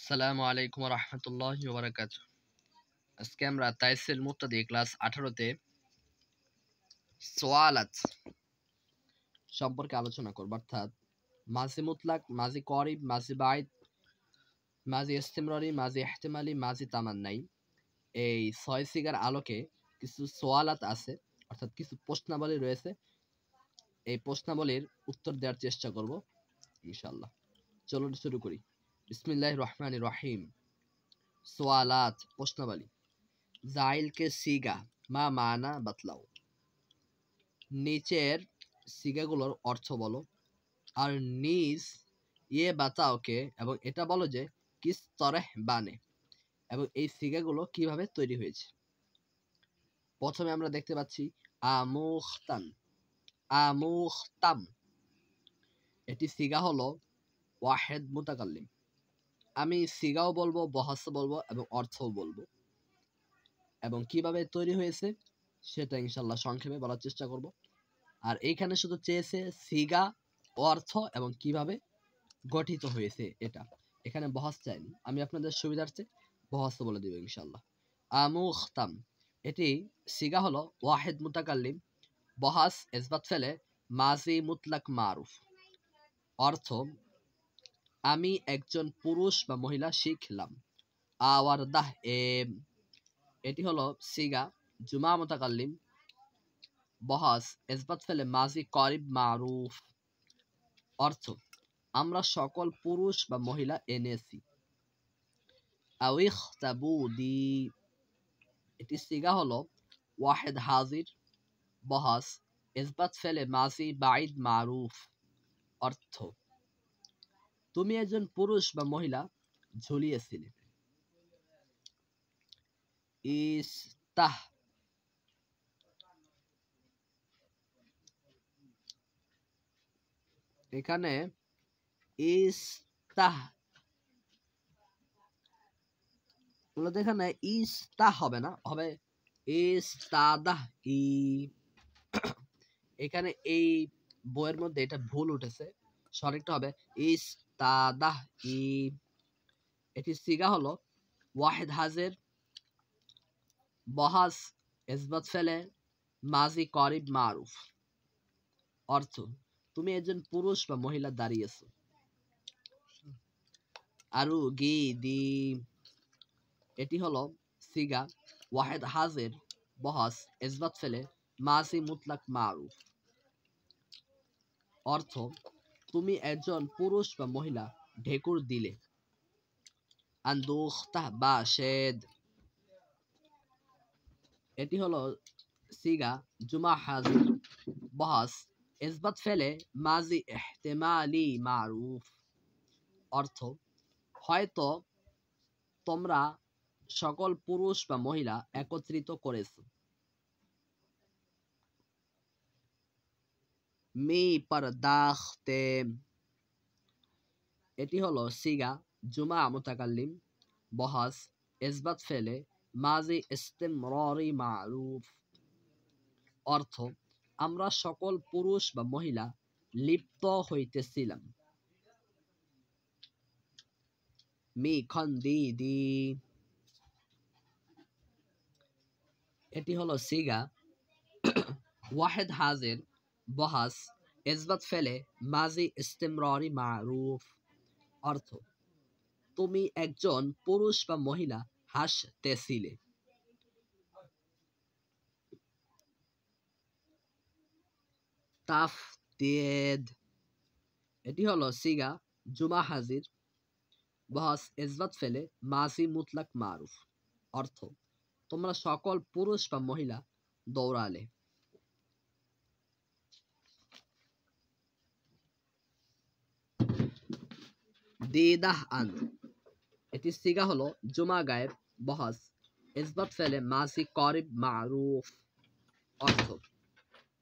আসসালামু আলাইকুম ওয়া রাহমাতুল্লাহি ওয়া বারাকাতুহু। আজকে আমরা তাইসিল মুবতাদি ক্লাস 18 তে সোয়ালাত সম্পর্কে আলোচনা করব। অর্থাৎ মাজি মুতলাক, মাজি করিব, মাজি বাইদ, মাজি ইস্তিমরারি, মাজি ইহতিমালি, মাজি তামান্নাই। এই ৬ সিগার আলোকে কিছু সোয়ালাত আছে, অর্থাৎ কিছু প্রশ্নাবলী রয়েছে। এই প্রশ্নাবলীর উত্তর দেওয়ার চেষ্টা করব ইনশাআল্লাহ। চলুন শুরু করি। বিসমিল্লাহির রহমানির রহিম। সোয়ালাত প্রশ্নাবলী। জাইল কে সিগা মা মানা বাতলাও। নিচের সিগাগুলোর অর্থ বলো। আর নিজ ইয়ে বাতাওকে, এবং এটা বলো যে কিস তরেহ বানে, এবং এই সিগাগুলো কিভাবে তৈরি হয়েছে। প্রথমে আমরা দেখতে পাচ্ছি আমুখতান, আমুখতাম। এটি সিগা হলো ওয়াহেদ মুতাকাল্লিম। আমি সিগাও বলবো, বহাস বলবো এবং অর্থও বলবো, এবং কিভাবে তৈরি হয়েছে সেটা ইনশাল্লাহ সংক্ষেপে বলার চেষ্টা করব। আর এইখানে শুধু চেয়েছে সিগা, অর্থ এবং কিভাবে গঠিত হয়েছে এটা। এখানে বহাস চাইনি, আমি আপনাদের সুবিধার্থে বহাস বলে দিব ইনশাল্লাহ। আমুখতাম, এটি সিগা হলো ওয়াহিদ মুতাকাল্লিম। বহাস ইসবাত ফেলে মাজি মুতলাক মারুফ। অর্থ আমি একজন পুরুষ বা মহিলা শিখলাম। আওয়ার দাহ এটি হলো সিগা জুমা মুতাকাল্লিম। বহাস ইসবাত ফেলে মাজি করিব মারুফ। অর্থ আমরা সকল পুরুষ বা মহিলা এনেছি। আউইখতাবুদি, এটি সিগা হলো ওয়াহেদ হাজির। বহাস ইসবাত ফেলে মাজি বাইদ মারুফ। অর্থ তুমি একজন পুরুষ বা মহিলা ঝুলিয়েছিলে। ইস্তাহ, এখানে ইস্তাহ বলতে এখানে ইস্তাহ হবে না, হবে ইস্তাদাহ। এখানে এই বইয়ের মধ্যে এটা ভুল উঠেছে, সঠিকটা হবে ইস্তাদাহ। এটি সিগা হলো ওয়াহিদ হাজির। বহাস ইসবাত ফেলে মাজি করিব মারুফ। অর্থ তুমি একজন পুরুষ বা মহিলা দাঁড়িয়েছ। আরু গি দি, এটি হলো সিগা ওয়াহেদ হাজির। বহাস ইসবাত ফেলে মাজি মুতলাক মারুফ। অর্থ তুমি একজন পুরুষ বা মহিলা ঢেকুর দিলে। আন্দুখতাহ বাশেদ, এটি হলো সিগা জুমা হাজির। বহাস ইসবাত ফেলে মাজি ইহতিমালি মারুফ। অর্থ হয়তো তোমরা সকল পুরুষ বা মহিলা একত্রিত করেছো। মি পারদাখতে, এটি হলো সিগা জুমা মুতাকাল্লিম। বহাস ইসবাত ফেলে মাজি ইস্তিমরারি মারুফ। অর্থ আমরা সকল পুরুষ বা মহিলা লিপ্ত হইতেছিলাম। মি খন্দিদি, এটি হলো সিগা ওয়াহেদ হাজির। বহাস ইসবাত ফেলে মাজি ইস্তিমরারি মারুফ। অর্থ তুমি একজন পুরুষ বা মহিলা হাসতেছিলে। তাফতিদ, এটি হলো সিগা জুমা হাজির। বহাস ইসবাত ফেলে মাজি মুতলাক মারুফ। অর্থ তোমরা সকল পুরুষ বা মহিলা দৌড়ালে। দিদাহ আন, এটি সিগা হলো জুমা গায়েব। বহাস ইসবাত ফেলে মাজি করিব মারুফ। অর্থ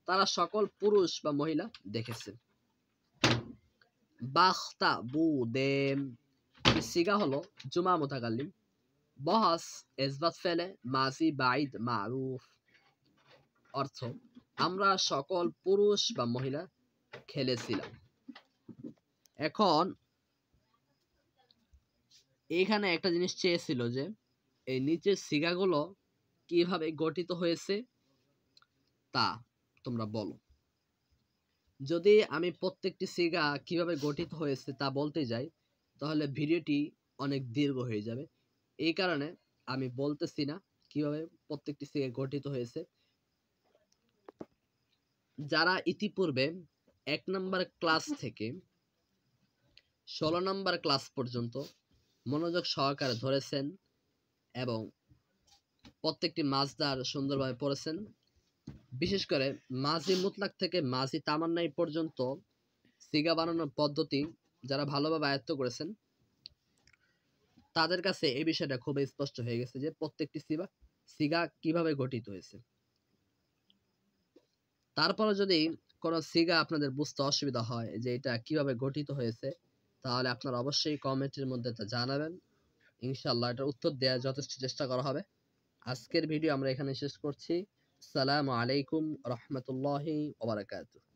তারা সকল পুরুষ বা মহিলা দেখেছে। বাখতা বুদেম, সিগা হলো জুমা মুতাকাল্লিম। বহাস ইসবাত ফেলে মাজি বাইদ মারুফ। অর্থ আমরা সকল পুরুষ বা মহিলা খেলেছিলাম। এখন এইখানে একটা জিনিস চেয়েছিল যে এই নিচের সিগাগুলো কিভাবে গঠিত হয়েছে তা তোমরা বলো। যদি আমি প্রত্যেকটি সিগা কিভাবে গঠিত হয়েছে তা বলতে যাই তাহলে ভিডিওটি অনেক দীর্ঘ হয়ে যাবে। এই কারণে আমি বলতেছি না কিভাবে প্রত্যেকটি সিগা গঠিত হয়েছে। যারা ইতিপূর্বে 1 নম্বর ক্লাস থেকে 16 নম্বর ক্লাস পর্যন্ত মনোযোগ সহকারে ধরেছেন এবং প্রত্যেকটি মাজদার সুন্দরভাবে পড়েছেন, বিশেষ করে মাজি মুতলাক থেকে মাজি তামান্নাই পর্যন্ত সিগা বানানোর পদ্ধতি যারা ভালোভাবে আয়ত্ত করেছেন তাদের কাছে এই বিষয়টা খুব স্পষ্ট হয়ে গেছে যে প্রত্যেকটি সিগা কিভাবে গঠিত হয়েছে। তারপরে যদি কোনো সিগা আপনাদের বুঝতে অসুবিধা হয় যে এটা কিভাবে গঠিত হয়েছে তাহলে আপনারা অবশ্যই কমেন্টের মধ্যে তা জানাবেন। ইনশাআল্লাহ এটার উত্তর দেওয়ার যথেষ্ট চেষ্টা করা হবে। আজকের ভিডিও আমরা এখানে শেষ করছি। আসসালামু আলাইকুম রহমতুল্লাহি ওয়া বারাকাতুহু।